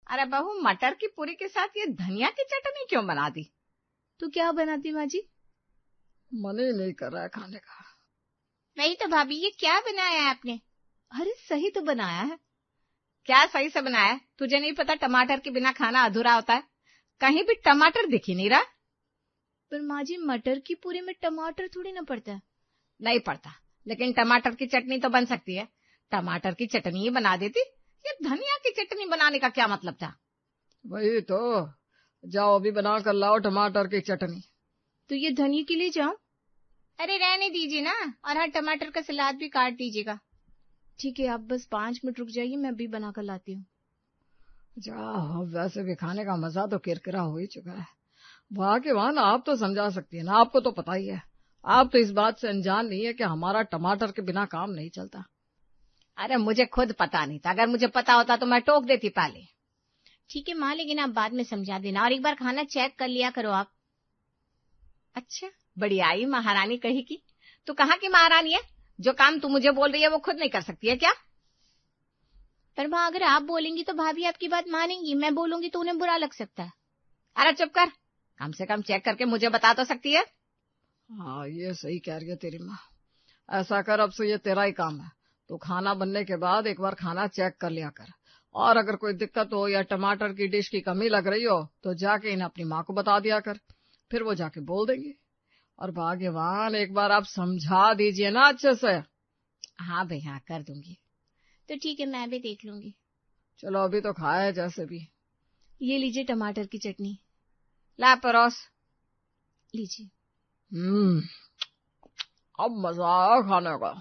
अरे बहू, मटर की पूरी के साथ ये धनिया की चटनी क्यों बना दी? तो क्या बनाती माँ जी? मन ही नहीं कर रहा है खाने का। नहीं तो भाभी, ये क्या बनाया है आपने? अरे सही तो बनाया है। क्या सही से बनाया है? तुझे नहीं पता टमाटर के बिना खाना अधूरा होता है? कहीं भी टमाटर दिख ही नहीं रहा। पर माँ जी, मटर की पूरी में टमाटर थोड़ी ना पड़ता है। नहीं पड़ता, लेकिन टमाटर की चटनी तो बन सकती है। टमाटर की चटनी ही बना देती। ये धनिया की चटनी बनाने का क्या मतलब था? वही तो, जाओ अभी बना कर लाओ टमाटर की चटनी। तो ये धनिया के लिए जाऊं? अरे रहने दीजिए ना, और हाँ, टमाटर का सलाद भी काट दीजिएगा। ठीक है, आप बस 5 मिनट रुक जाइए, मैं अभी बना कर लाती हूँ। जाओ, वैसे भी खाने का मजा तो किरकिरा हो ही चुका है। भाग्यवान आप तो समझा सकती है ना, आपको तो पता ही है। आप तो इस बात से अनजान नहीं है कि हमारा टमाटर के बिना काम नहीं चलता। अरे मुझे खुद पता नहीं था, अगर मुझे पता होता तो मैं टोक देती पहले। ठीक है माँ, लेकिन आप बाद में समझा देना, और एक बार खाना चेक कर लिया करो आप। अच्छा, बड़ी आई महारानी कही की। तू कहाँ की महारानी है? जो काम तू मुझे बोल रही है वो खुद नहीं कर सकती है क्या? पर माँ, अगर आप बोलेंगी तो भाभी आपकी बात मानेंगी, मैं बोलूंगी तो उन्हें बुरा लग सकता है। अरे चुप कर, कम से कम चेक करके मुझे बता तो सकती है। हाँ, ये सही कह रही है तेरी माँ। ऐसा कर, अब से ये तेरा ही काम है। तो खाना बनने के बाद एक बार खाना चेक कर लिया कर, और अगर कोई दिक्कत हो या टमाटर की डिश की कमी लग रही हो तो जाके इन्हें अपनी माँ को बता दिया कर, फिर वो जाके बोल देंगी। और भाग्यवान, एक बार आप समझा दीजिए ना अच्छे से। हाँ भाई हाँ, कर दूंगी। तो ठीक है, मैं भी देख लूंगी। चलो अभी तो खाए जैसे भी। ये लीजिए टमाटर की चटनी। ला परोस। लीजिए। अब मजा आया खाने का।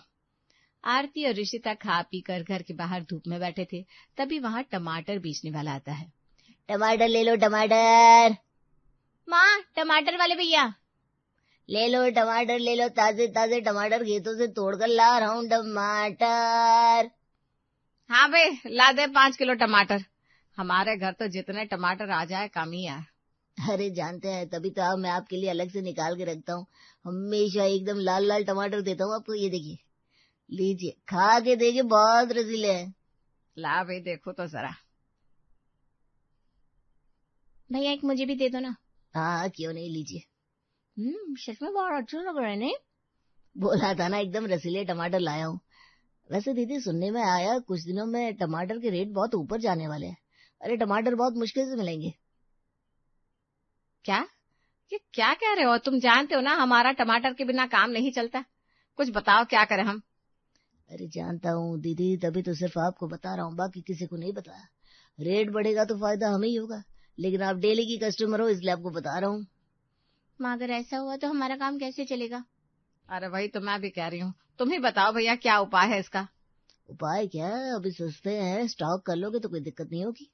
आरती और ऋषिता खा पी कर घर के बाहर धूप में बैठे थे, तभी वहां टमाटर बेचने वाला आता है। टमाटर ले लो, टमाटर। माँ, टमाटर वाले भैया। ले लो टमाटर, ले लो, ताजे ताजे टमाटर खेतों से तोड़कर ला रहा हूँ टमाटर। हाँ भाई, ला दे 5 किलो टमाटर। हमारे घर तो जितने टमाटर आ जाए कम ही है। अरे जानते हैं, तभी तो मैं आपके लिए अलग से निकाल के रखता हूँ। हमेशा एकदम लाल लाल टमाटर देता हूँ आपको। ये देखिए, लीजिए, खा के देखिए, बहुत रसीले हैं। ला भाई, देखो तो जरा। भैया एक मुझे भी दे दो ना। हाँ, क्यों नहीं, लीजिए। सच में बहुत अच्छा लग रहा है। नहीं, बोला था ना, एकदम रसीले टमाटर लाया हूँ। वैसे दीदी, सुनने में आया कुछ दिनों में टमाटर के रेट बहुत ऊपर जाने वाले हैं। अरे टमाटर बहुत मुश्किल से मिलेंगे। क्या? ये क्या कह रहे हो? तुम जानते हो ना हमारा टमाटर के बिना काम नहीं चलता। कुछ बताओ, क्या करें हम? अरे जानता हूँ दीदी, तभी तो सिर्फ आपको बता रहा हूँ, बाकी किसी को नहीं बताया। रेट बढ़ेगा तो फायदा हमें ही होगा, लेकिन आप डेली की कस्टमर हो इसलिए आपको बता रहा हूँ। माँ, अगर ऐसा हुआ तो हमारा काम कैसे चलेगा? अरे वही तो मैं भी कह रही हूँ, तुम ही बताओ भैया, क्या उपाय है इसका? उपाय क्या है, अभी सस्ते हैं, स्टॉक कर लोगे तो कोई दिक्कत नहीं होगी।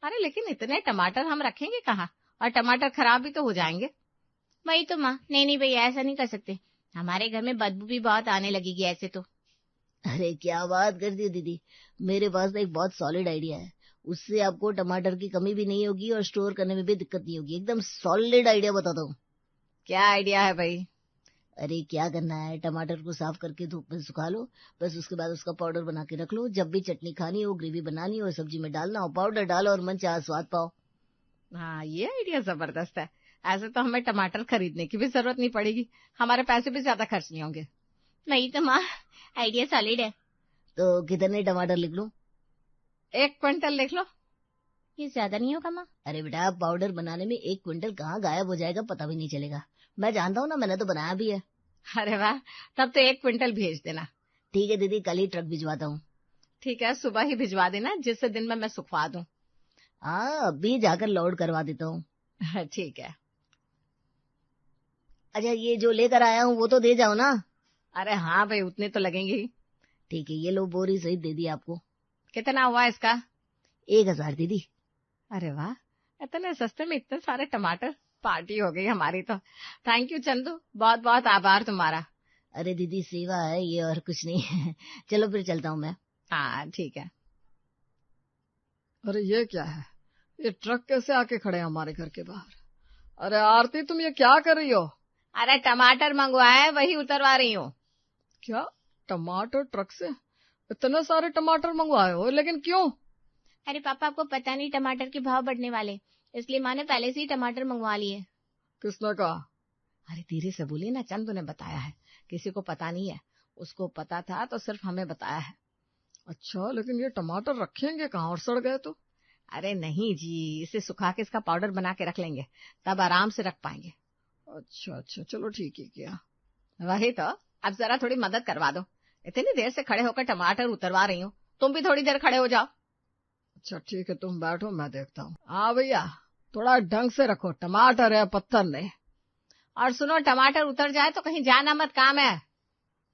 अरे लेकिन इतने टमाटर हम रखेंगे कहाँ, और टमाटर खराब भी तो हो जाएंगे। वही तो माँ। नहीं भैया, ऐसा नहीं कर सकते, हमारे घर में बदबू भी बहुत आने लगेगी ऐसे तो। अरे क्या बात करती हो दीदी, मेरे पास एक बहुत सॉलिड आइडिया है। उससे आपको टमाटर की कमी भी नहीं होगी और स्टोर करने में भी दिक्कत नहीं होगी। एकदम सॉलिड आइडिया बताता हूँ। क्या आइडिया है भाई? अरे क्या करना है, टमाटर को साफ करके धूप में सुखा लो, बस उसके बाद उसका पाउडर बना के रख लो। जब भी चटनी खानी हो, ग्रेवी बनानी हो, सब्जी में डालना हो, पाउडर डालो और मन चाहा स्वाद पाओ। हाँ, ये आइडिया जबरदस्त है। ऐसे तो हमें टमाटर खरीदने की भी जरूरत नहीं पड़ेगी, हमारे पैसे भी ज्यादा खर्च नहीं होंगे। नहीं तो माँ, आइडिया सॉलिड है। तो कितने टमाटर लिख लूं? 1 क्विंटल लिख लो। ये ज्यादा नहीं होगा माँ? अरे बेटा, पाउडर बनाने में 1 क्विंटल कहाँ गायब हो जाएगा पता भी नहीं चलेगा। मैं जानता हूँ ना, मैंने तो बनाया भी है। अरे वाह, तब तो 1 क्विंटल भेज देना। ठीक है दीदी, कल ही ट्रक भिजवाता हूँ। ठीक है, सुबह ही भिजवा देना, जिससे दिन में मैं सुखवा दूं। हाँ, अभी जाकर लोड करवा देता हूँ। ठीक है। अच्छा, ये जो लेकर आया हूँ वो तो दे जाओ ना। अरे हाँ भाई, उतने तो लगेंगे ही। ठीक है, ये लो, बोरी सहित दे दी आपको। कितना हुआ इसका? 1000 दीदी। अरे वाह, इतने सस्ते में इतने सारे टमाटर, पार्टी हो गई हमारी तो। थैंक यू चंदू, बहुत बहुत आभार तुम्हारा। अरे दीदी, सेवा है ये, और कुछ नहीं है। चलो फिर चलता हूँ मैं। हाँ ठीक है। अरे ये क्या है, ये ट्रक कैसे आके खड़े हैं हमारे घर के बाहर? अरे आरती, तुम ये क्या कर रही हो? अरे टमाटर मंगवाए, वही उतरवा रही हूँ। क्या, टमाटर ट्रक से? इतने सारे टमाटर मंगवाए हो, लेकिन क्यों? अरे पापा, आपको पता नहीं टमाटर के भाव बढ़ने वाले, इसलिए माँ ने पहले से ही टमाटर मंगवा लिए। किसने कहा? अरे धीरे से बोलिए ना, चंदू ने बताया है, किसी को पता नहीं है। उसको पता था तो सिर्फ हमें बताया है। अच्छा, लेकिन ये टमाटर रखेंगे कहाँ और सड़ गए तो? अरे नहीं जी, इसे सुखा के इसका पाउडर बना के रख लेंगे, तब आराम से रख पाएंगे। अच्छा अच्छा, चलो ठीक है किया। वही तो, अब जरा थोड़ी मदद करवा दो। इतनी देर से खड़े होकर टमाटर उतरवा रही हूँ, तुम भी थोड़ी देर खड़े हो जाओ। अच्छा ठीक है, तुम बैठो, मैं देखता हूँ। हाँ भैया, थोड़ा ढंग से रखो, टमाटर है, पत्थर नहीं। और सुनो, टमाटर उतर जाए तो कहीं जाना मत, काम है।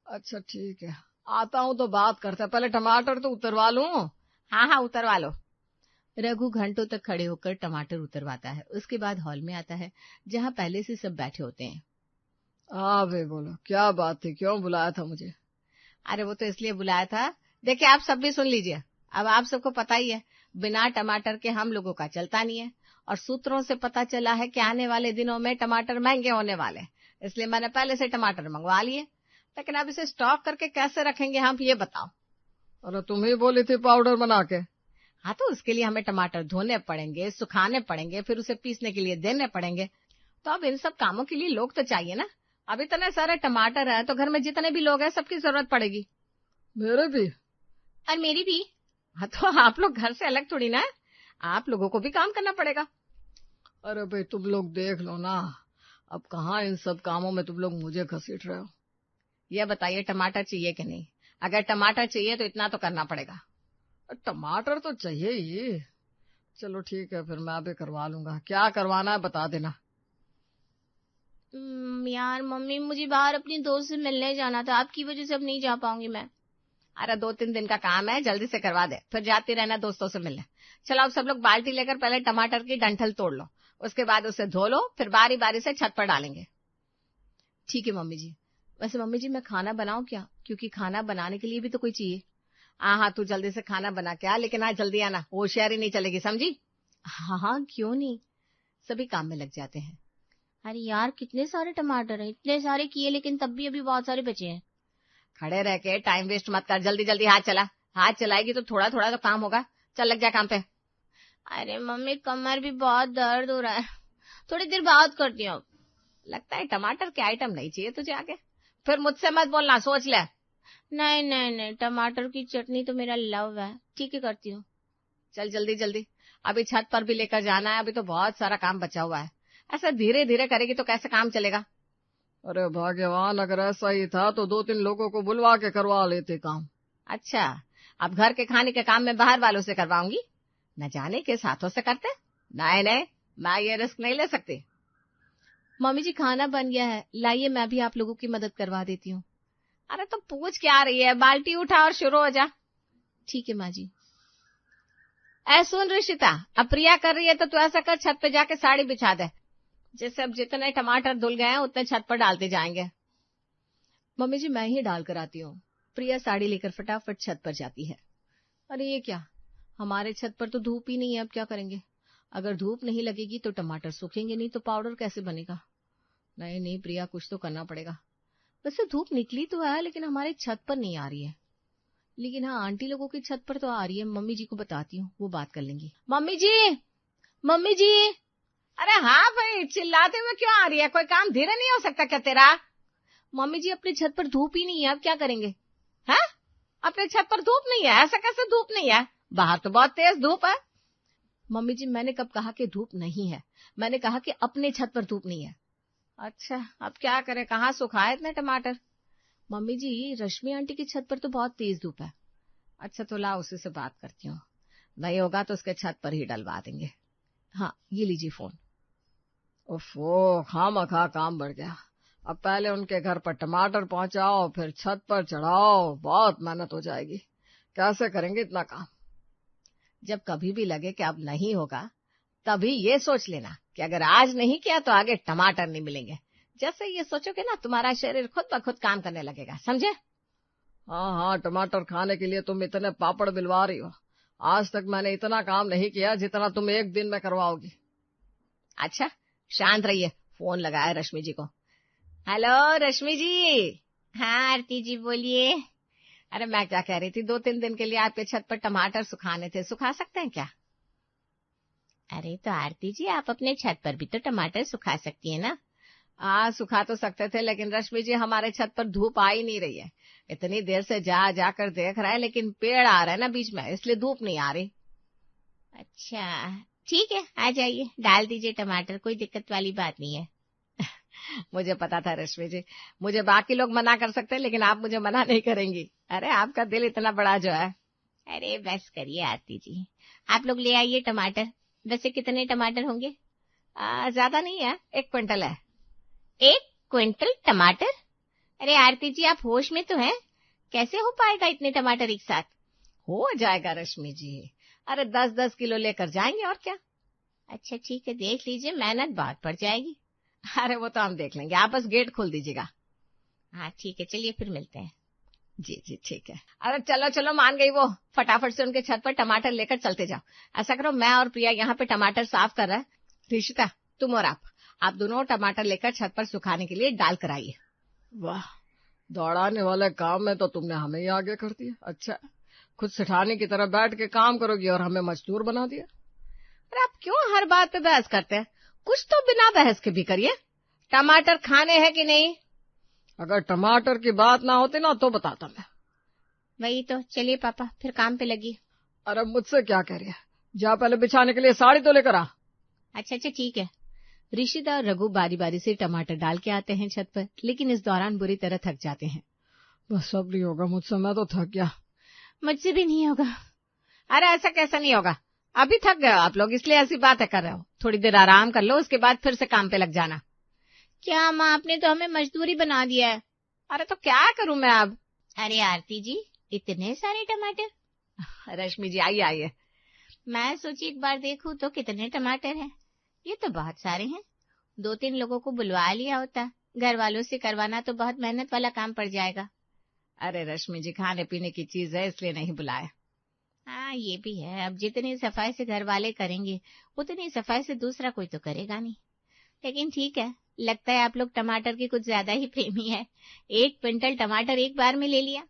अच्छा ठीक है, आता हूँ तो बात करते, पहले टमाटर तो उतरवा लूं। हाँ हाँ, उतरवा लो। रघु घंटों तक खड़े होकर टमाटर उतरवाता है। उसके बाद हॉल में आता है, जहाँ पहले से सब बैठे होते हैं। हाँ भाई बोलो, क्या बात थी, क्यों बुलाया था मुझे? अरे वो तो इसलिए बुलाया था, देखिए आप सब भी सुन लीजिए। अब आप सबको पता ही है, बिना टमाटर के हम लोगों का चलता नहीं है, और सूत्रों से पता चला है कि आने वाले दिनों में टमाटर महंगे होने वाले, इसलिए मैंने पहले से टमाटर मंगवा लिए। लेकिन अब इसे स्टॉक करके कैसे रखेंगे हम, ये बताओ। अरे तुम ही बोली थी पाउडर बना के। हाँ, तो उसके लिए हमें टमाटर धोने पड़ेंगे, सुखाने पड़ेंगे, फिर उसे पीसने के लिए देने पड़ेंगे। तो अब इन सब कामों के लिए लोग तो चाहिए ना। अब इतने सारे टमाटर है तो घर में जितने भी लोग हैं सबकी जरूरत पड़ेगी। मेरे भी? और मेरी भी। हाँ, तो आप लोग घर से अलग थोड़ी ना है, आप लोगों को भी काम करना पड़ेगा। अरे भाई तुम लोग देख लो ना, अब कहाँ इन सब कामों में तुम लोग मुझे घसीट रहे हो। ये बताइए, टमाटर चाहिए कि नहीं? अगर टमाटर चाहिए तो इतना तो करना पड़ेगा। टमाटर तो चाहिए ही। चलो ठीक है, फिर मैं भी करवा लूंगा। क्या करवाना है बता देना। यार मम्मी, मुझे बाहर अपनी दोस्त से मिलने जाना था, आपकी वजह से अब नहीं जा पाऊंगी मैं। अरे 2-3 दिन का काम है, जल्दी से करवा दे, फिर जाती रहना दोस्तों से मिलने। चलो अब सब लोग बाल्टी लेकर पहले टमाटर की डंठल तोड़ लो, उसके बाद उसे धो लो, फिर बारी बारी से छत पर डालेंगे। ठीक है मम्मी जी। वैसे मम्मी जी, मैं खाना बनाऊं क्या? क्योंकि खाना बनाने के लिए भी तो कोई चाहिए। हाँ, तू जल्दी से खाना बना के आ, लेकिन आज जल्दी आना, होशियारी नहीं चलेगी, समझी? हाँ हाँ, क्यों नहीं। सभी काम में लग जाते हैं। अरे यार, कितने सारे टमाटर हैं, इतने सारे किए लेकिन तब भी अभी बहुत सारे बचे हैं। खड़े रह के टाइम वेस्ट मत कर, जल्दी जल्दी हाथ चला। हाथ चलाएगी तो थोड़ा थोड़ा तो काम होगा। चल लग जा काम पे। अरे मम्मी, कमर भी बहुत दर्द हो रहा है, थोड़ी देर बाद करती हूँ। लगता है टमाटर के आइटम नहीं चाहिए तुझे आगे, फिर मुझसे मत बोलना, सोच ले। नहीं नहीं नहीं, टमाटर की चटनी तो मेरा लव है। ठीक है, करती हूँ। चल जल्दी जल्दी, अभी छत पर भी लेकर जाना है, अभी तो बहुत सारा काम बचा हुआ है। ऐसा धीरे धीरे करेगी तो कैसे काम चलेगा? अरे भाग्यवान, अगर ऐसा ही था तो 2-3 लोगों को बुलवा के करवा लेते काम। अच्छा, अब घर के खाने के काम में बाहर वालों से करवाऊंगी? न जाने किस हाथों से करते। नहीं नहीं, मैं ये रिस्क नहीं ले सकती। मम्मी जी, खाना बन गया है, लाइए मैं भी आप लोगों की मदद करवा देती हूँ। अरे तो पूछ क्या रही है, बाल्टी उठा और शुरू हो जा। ठीक है माँ जी। सुन ऋषिता, अब प्रिया कर रही है तो तू ऐसा कर, छत पे जाके साड़ी बिछा दे, जिससे अब जितने टमाटर धुल गए हैं उतने छत पर डालते जाएंगे। मम्मी जी, मैं ही डाल कर आती हूँ। प्रिया साड़ी लेकर फटाफट छत पर जाती है। अरे ये क्या, हमारे छत पर तो धूप ही नहीं है, अब क्या करेंगे? अगर धूप नहीं लगेगी तो टमाटर सूखेंगे नहीं, तो पाउडर कैसे बनेगा? नहीं नहीं प्रिया, कुछ तो करना पड़ेगा। वैसे धूप निकली तो है, लेकिन हमारे छत पर नहीं आ रही है। लेकिन हाँ, आंटी लोगों की छत पर तो आ रही है। मम्मी जी को बताती हूँ, वो बात कर लेंगी। मम्मी जी, मम्मी जी। अरे हाँ भाई, चिल्लाते हुए क्यों आ रही है? कोई काम धीरे नहीं हो सकता क्या तेरा? मम्मी जी, अपनी छत पर धूप ही नहीं है, अब क्या करेंगे? हैं? अपने छत पर धूप नहीं है? ऐसा कैसे धूप नहीं है? बाहर तो बहुत तेज धूप है। मम्मी जी, मैंने कब कहा कि धूप नहीं है? मैंने कहा कि अपने छत पर धूप नहीं है। अच्छा, अब क्या करें, कहाँ सुखाए इतने टमाटर? मम्मी जी, रश्मि आंटी की छत पर तो बहुत तेज धूप है। अच्छा, तो ला उसी से बात करती हूँ, नहीं होगा तो उसके छत पर ही डलवा देंगे। हाँ, ये लीजिए फोन। ओफो, खामखा काम बढ़ गया। अब पहले उनके घर पर टमाटर पहुंचाओ, फिर छत पर चढ़ाओ, बहुत मेहनत हो जाएगी। कैसे करेंगे इतना काम? जब कभी भी लगे कि अब नहीं होगा, तभी ये सोच लेना कि अगर आज नहीं किया तो आगे टमाटर नहीं मिलेंगे। जैसे ये सोचोगे ना, तुम्हारा शरीर खुद ब खुद काम करने लगेगा, समझे? हाँ हाँ, टमाटर खाने के लिए तुम इतने पापड़ बिलवा रही हो। आज तक मैंने इतना काम नहीं किया जितना तुम एक दिन में करवाओगी। अच्छा, शांत रहिए, फोन लगाया रश्मि जी को। हेलो रश्मि जी। हाँ आरती जी, बोलिए। अरे मैं क्या कह रही थी, 2-3 दिन के लिए आपके छत पर टमाटर सुखाने थे, सुखा सकते हैं क्या? अरे तो आरती जी, आप अपने छत पर भी तो टमाटर सुखा सकती है ना। सुखा तो सकते थे, लेकिन रश्मि जी हमारे छत पर धूप आ ही नहीं रही है। इतनी देर से जाकर देख रहा है, लेकिन पेड़ आ रहा है ना बीच में, इसलिए धूप नहीं आ रही। अच्छा ठीक है, आ जाइए, डाल दीजिए टमाटर, कोई दिक्कत वाली बात नहीं है। मुझे पता था रश्मि जी, मुझे बाकी लोग मना कर सकते हैं, लेकिन आप मुझे मना नहीं करेंगी। अरे आपका दिल इतना बड़ा जो है। अरे बस करिए आरती जी, आप लोग ले आइए टमाटर। वैसे कितने टमाटर होंगे? ज्यादा नहीं है, 1 क्विंटल है। 1 क्विंटल टमाटर? अरे आरती जी, आप होश में तो हैं? कैसे हो पाएगा इतने टमाटर एक साथ? हो जाएगा रश्मि जी, अरे 10-10 किलो लेकर जाएंगे और क्या। अच्छा ठीक है, देख लीजिए, मेहनत बहुत पड़ जाएगी। अरे वो तो हम देख लेंगे, आप बस गेट खोल दीजिएगा। हाँ ठीक है, चलिए फिर मिलते हैं। जी जी ठीक है। अरे चलो चलो, मान गई वो, फटाफट से उनके छत पर टमाटर लेकर चलते जाओ। ऐसा करो, मैं और प्रिया यहाँ पे टमाटर साफ कर रहा है, ऋषिता तुम और आप दोनों टमाटर लेकर छत पर सुखाने के लिए डाल कर आइए। वाह, दौड़ाने वाले काम में तो तुमने हमें ही आगे कर दिया। अच्छा, खुद सिठाने की तरह बैठ के काम करोगी और हमें मजदूर बना दिया। अरे आप क्यों हर बात पे बहस करते हैं? कुछ तो बिना बहस के भी करिए। टमाटर खाने हैं कि नहीं? अगर टमाटर की बात ना होती ना तो बताता मैं। वही तो, चलिए पापा फिर काम पे लगी। अरे मुझसे क्या कह रही है, जा पहले बिछाने के लिए साड़ी तो लेकर आ। अच्छा ठीक है। ऋषिता और रघु बारी बारी से टमाटर डाल के आते हैं छत पर, लेकिन इस दौरान बुरी तरह थक जाते हैं। बस अब नहीं होगा मुझसे, मैं तो थक गया। मुझसे भी नहीं होगा। अरे ऐसा कैसा नहीं होगा, अभी थक गए आप लोग, इसलिए ऐसी बातें कर रहे हो। थोड़ी देर आराम कर लो, उसके बाद फिर से काम पे लग जाना। क्या माँ, आपने तो हमें मजदूरी बना दिया है। अरे तो क्या करूं मैं अब? अरे आरती जी, इतने सारे टमाटर। रश्मि जी आइए। मैं सोची एक बार देखूं तो कितने टमाटर हैं। ये तो बहुत सारे हैं। 2-3 लोगों को बुलवा लिया होता, घर वालों से करवाना तो बहुत मेहनत वाला काम पड़ जाएगा। अरे रश्मि जी, खाने पीने की चीज है, इसलिए नहीं बुलाया। हाँ ये भी है, अब जितनी सफाई से घर वाले करेंगे उतनी सफाई से दूसरा कोई तो करेगा नहीं। लेकिन ठीक है, लगता है आप लोग टमाटर की कुछ ज्यादा ही प्रेमी है। 1 क्विंटल टमाटर एक बार में ले लिया।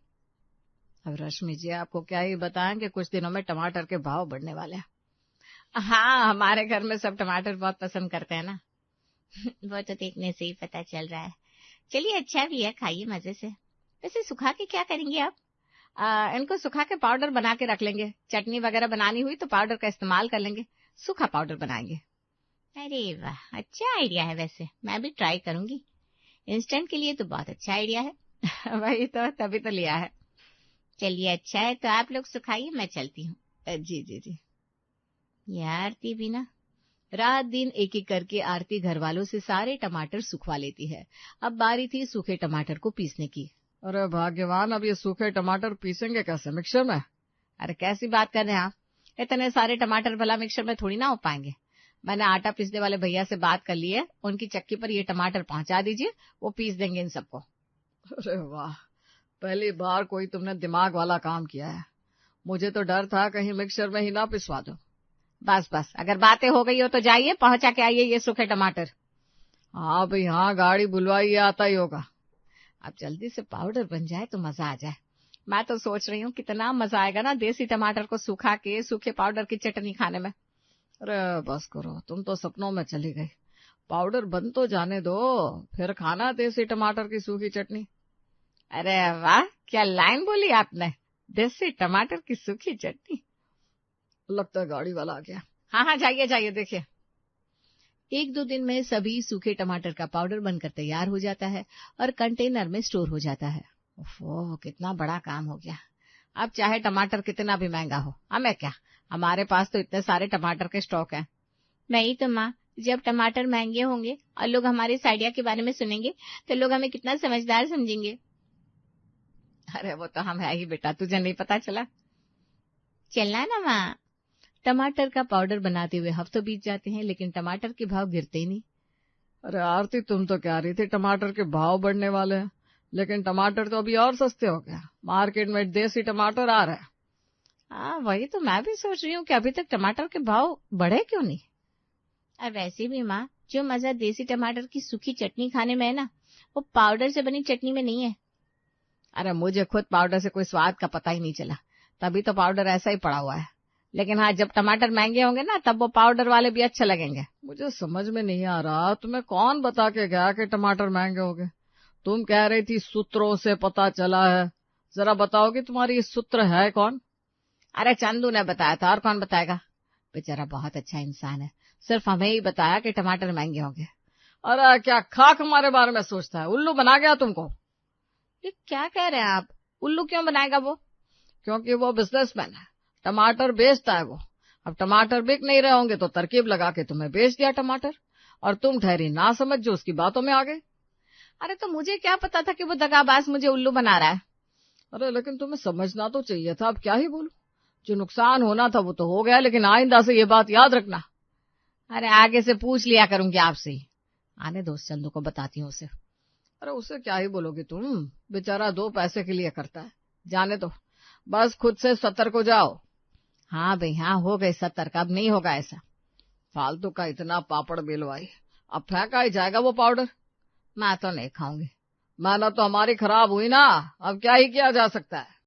अब रश्मि जी आपको क्या ही बताएं कि कुछ दिनों में टमाटर के भाव बढ़ने वाले हैं। हाँ, हमारे घर में सब टमाटर बहुत पसंद करते हैं ना। वो तो देखने से ही पता चल रहा है। चलिए अच्छा भी है, खाइए मजे से। वैसे सुखा के क्या करेंगे आप? इनको सुखा के पाउडर बना के रख लेंगे, चटनी वगैरह बनानी हुई तो पाउडर का इस्तेमाल कर लेंगे, सूखा पाउडर बनाएंगे। अरे वाह, अच्छा आइडिया है। वैसे मैं भी ट्राई करूंगी। इंस्टेंट के लिए तो बहुत अच्छा आइडिया है। वही तो, तभी तो लिया है। चलिए अच्छा है, तो आप लोग सुखाइए, मैं चलती हूँ। जी जी जी। यार आरती भी ना, रात दिन एक एक करके आरती घर वालों से सारे टमाटर सुखवा लेती है। अब बारी थी सूखे टमाटर को पीसने की। अरे भाग्यवान, अब ये सूखे टमाटर पीसेंगे कैसे, मिक्सर में? अरे कैसी बात कर रहे हैं आप, इतने सारे टमाटर भला मिक्सर में थोड़ी ना हो पाएंगे। मैंने आटा पीसने वाले भैया से बात कर ली है, उनकी चक्की पर ये टमाटर पहुंचा दीजिए, वो पीस देंगे इन सबको। अरे वाह, पहली बार कोई तुमने दिमाग वाला काम किया है। मुझे तो डर था कहीं मिक्सर में ही ना पिसवा दो। बस बस, अगर बातें हो गई हो तो जाइए, पहुंचा के आइए ये सूखे टमाटर। हाँ भाई हाँ, गाड़ी बुलवाइए, आता ही होगा। अब जल्दी से पाउडर बन जाए तो मजा आ जाए। मैं तो सोच रही हूँ कितना मजा आएगा ना देसी टमाटर को सुखा के सूखे पाउडर की चटनी खाने में। अरे बस करो, तुम तो सपनों में चली गई। पाउडर बन तो जाने दो, फिर खाना देसी टमाटर की सूखी चटनी। अरे वाह, क्या लाइन बोली आपने, देसी टमाटर की सूखी चटनी। लगता है गाड़ी वाला आ गया। हाँ जाइए जाइए, देखिए। 1-2 दिन में सभी सूखे टमाटर का पाउडर बनकर तैयार हो जाता है और कंटेनर में स्टोर हो जाता है। ओह, कितना बड़ा काम हो गया। अब चाहे टमाटर कितना भी महंगा हो, हमें क्या, हमारे पास तो इतने सारे टमाटर के स्टॉक हैं। नहीं तो माँ, जब टमाटर महंगे होंगे और लोग हमारे इस आइडिया के बारे में सुनेंगे तो लोग हमें कितना समझदार समझेंगे। अरे वो तो हम है ही बेटा, तुझे नहीं पता चला? चलना ना माँ। टमाटर का पाउडर बनाते हुए हफ्तों बीत जाते हैं, लेकिन टमाटर के भाव गिरते ही नहीं। अरे आरती, तुम तो कह रही थी टमाटर के भाव बढ़ने वाले हैं, लेकिन टमाटर तो अभी और सस्ते हो गया। मार्केट में देसी टमाटर आ रहा है। हाँ वही तो मैं भी सोच रही हूँ कि अभी तक टमाटर के भाव बढ़े क्यों नहीं। और वैसे भी माँ, जो मजा देसी टमाटर की सूखी चटनी खाने में है ना, वो पाउडर से बनी चटनी में नहीं है। अरे मुझे खुद पाउडर से कोई स्वाद का पता ही नहीं चला, तभी तो पाउडर ऐसा ही पड़ा हुआ है। लेकिन हाँ, जब टमाटर महंगे होंगे ना, तब वो पाउडर वाले भी अच्छे लगेंगे। मुझे समझ में नहीं आ रहा, तुम्हें कौन बता के गया कि टमाटर महंगे होंगे? तुम कह रही थी सूत्रों से पता चला है, जरा बताओगे तुम्हारी ये सूत्र है कौन? अरे चंदू ने बताया था, और कौन बताएगा? बेचारा बहुत अच्छा इंसान है, सिर्फ हमें ही बताया कि टमाटर महंगे होंगे। अरे क्या खाक हमारे बारे में सोचता है, उल्लू बना गया तुमको। ये क्या कह रहे हैं आप? उल्लू क्यों बनाएगा वो? क्योंकि वो बिजनेसमैन है, टमाटर बेचता है वो। अब टमाटर बिक नहीं रहे होंगे तो तरकीब लगा के तुम्हें बेच दिया टमाटर, और तुम ठहरी ना समझ जो उसकी बातों में आ गए। अरे तो मुझे क्या पता था कि वो दगाबाज मुझे उल्लू बना रहा है। अरे लेकिन तुम्हें समझना तो चाहिए था, अब क्या ही बोलूं। जो नुकसान होना था वो तो हो गया, लेकिन आइंदा से ये बात याद रखना। अरे आगे से पूछ लिया करूंगी आपसे ही। आने दो, चंदू को बताती हूँ उसे। अरे उससे क्या ही बोलोगी तुम, बेचारा 2 पैसे के लिए करता है। जाने दो, बस खुद से सतर्क हो जाओ। हाँ भाई हाँ, हो गए सतर्क, अब नहीं होगा ऐसा। फालतू का इतना पापड़ बेलवाई, अब फेंका ही जाएगा वो पाउडर। मैं तो नहीं खाऊंगी। मेहनत तो हमारी खराब हुई ना, अब क्या ही किया जा सकता है।